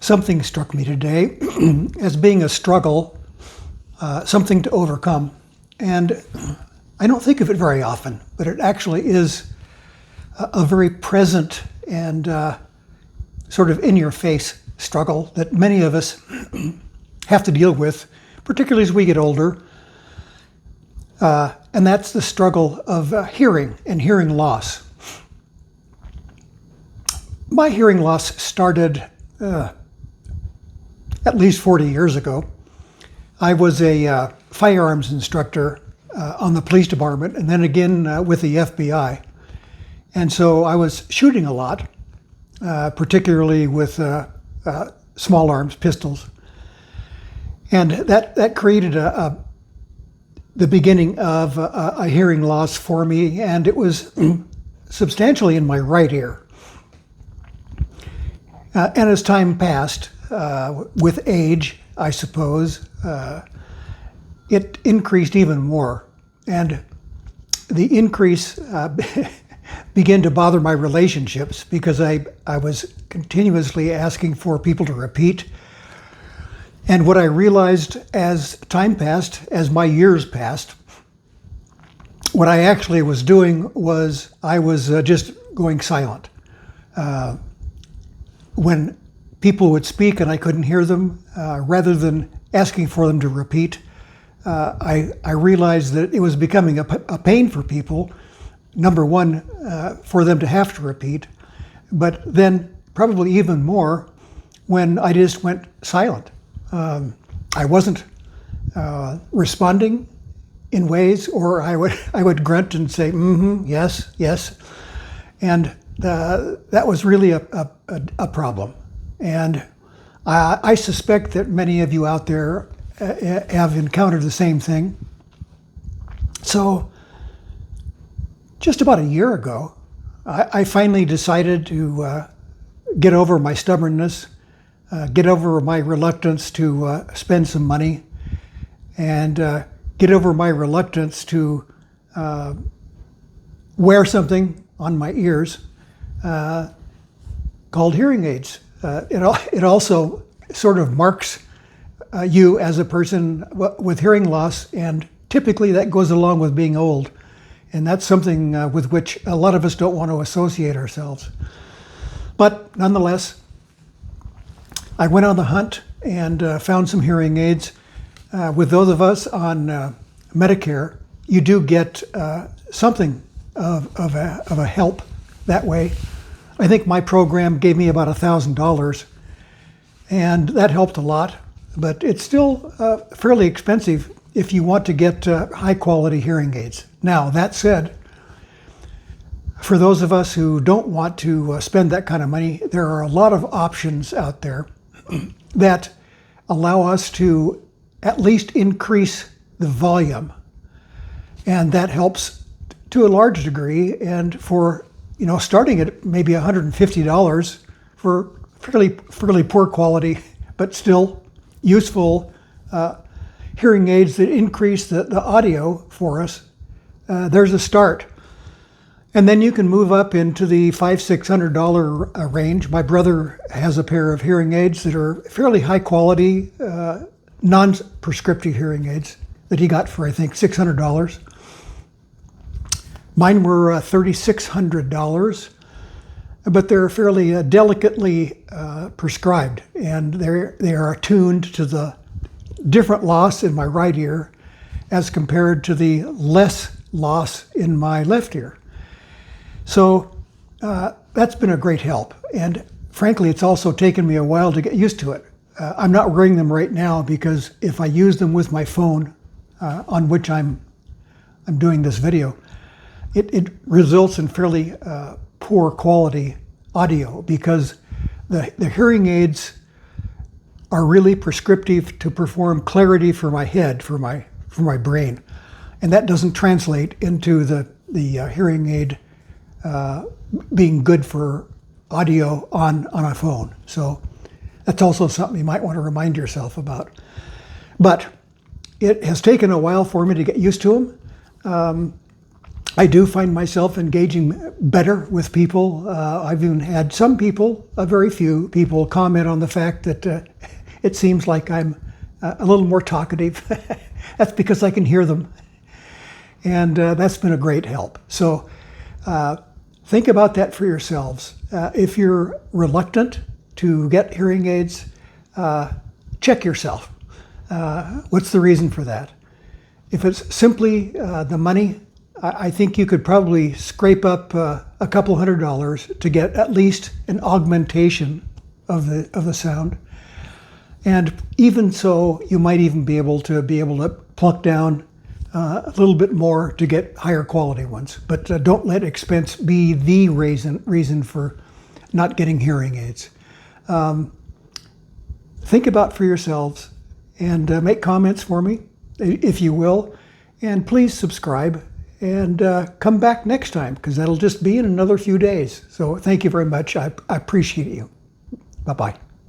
something struck me today as being a struggle, something to overcome. And I don't think of it very often, but it actually is a very present and sort of in-your-face struggle that many of us have to deal with, particularly as we get older. And that's the struggle of hearing and hearing loss. My hearing loss started at least 40 years ago. I was a firearms instructor on the police department and then again with the FBI. And so I was shooting a lot, particularly with small arms, pistols. And that created the beginning of a hearing loss for me, and it was substantially in my right ear. And as time passed, with age, I suppose, it increased even more. And the increase began to bother my relationships because I was continuously asking for people to repeat. And what I realized as time passed, as my years passed, what I actually was doing was I was just going silent. When people would speak and I couldn't hear them, rather than asking for them to repeat, I realized that it was becoming a pain for people. Number one, for them to have to repeat, but then probably even more when I just went silent. I wasn't responding in ways, or I would grunt and say, mm-hmm, yes, yes. And that was really a problem. And I suspect that many of you out there have encountered the same thing. So just about a year ago, I finally decided to get over my stubbornness, get over my reluctance to spend some money, and get over my reluctance to wear something on my ears called hearing aids. It also sort of marks you as a person with hearing loss, and typically that goes along with being old. And that's something with which a lot of us don't want to associate ourselves. But nonetheless, I went on the hunt and found some hearing aids. With those of us on Medicare, you do get something of a help that way. I think my program gave me about $1,000, and that helped a lot. But it's still fairly expensive if you want to get high quality hearing aids. Now, that said, for those of us who don't want to spend that kind of money, there are a lot of options out there that allow us to at least increase the volume. And that helps to a large degree. And for, starting at maybe $150 for fairly poor quality, but still useful hearing aids that increase the audio for us, there's a start. And then you can move up into the $500-600 range. My brother has a pair of hearing aids that are fairly high quality, non-prescriptive hearing aids that he got for, I think, $600. Mine were $3,600, but they're fairly delicately prescribed, and they are attuned to the different loss in my right ear as compared to the less loss in my left ear. So that's been a great help. And frankly, it's also taken me a while to get used to it. I'm not wearing them right now because if I use them with my phone, on which I'm doing this video, it results in fairly poor quality audio because the hearing aids are really prescriptive to perform clarity for my head, for my brain. And that doesn't translate into the hearing aid being good for audio on a phone. So that's also something you might want to remind yourself about. But it has taken a while for me to get used to them. I do find myself engaging better with people. I've even had some people, a very few people, comment on the fact that it seems like I'm a little more talkative. That's because I can hear them. And that's been a great help. So think about that for yourselves. If you're reluctant to get hearing aids, check yourself. What's the reason for that? If it's simply the money, I think you could probably scrape up a couple $100 to get at least an augmentation of the sound. And even so, you might even be able to plunk down a little bit more to get higher quality ones. But don't let expense be the reason for not getting hearing aids. Think about for yourselves and make comments for me, if you will. And please subscribe and come back next time, because that'll just be in another few days. So thank you very much. I appreciate you. Bye-bye.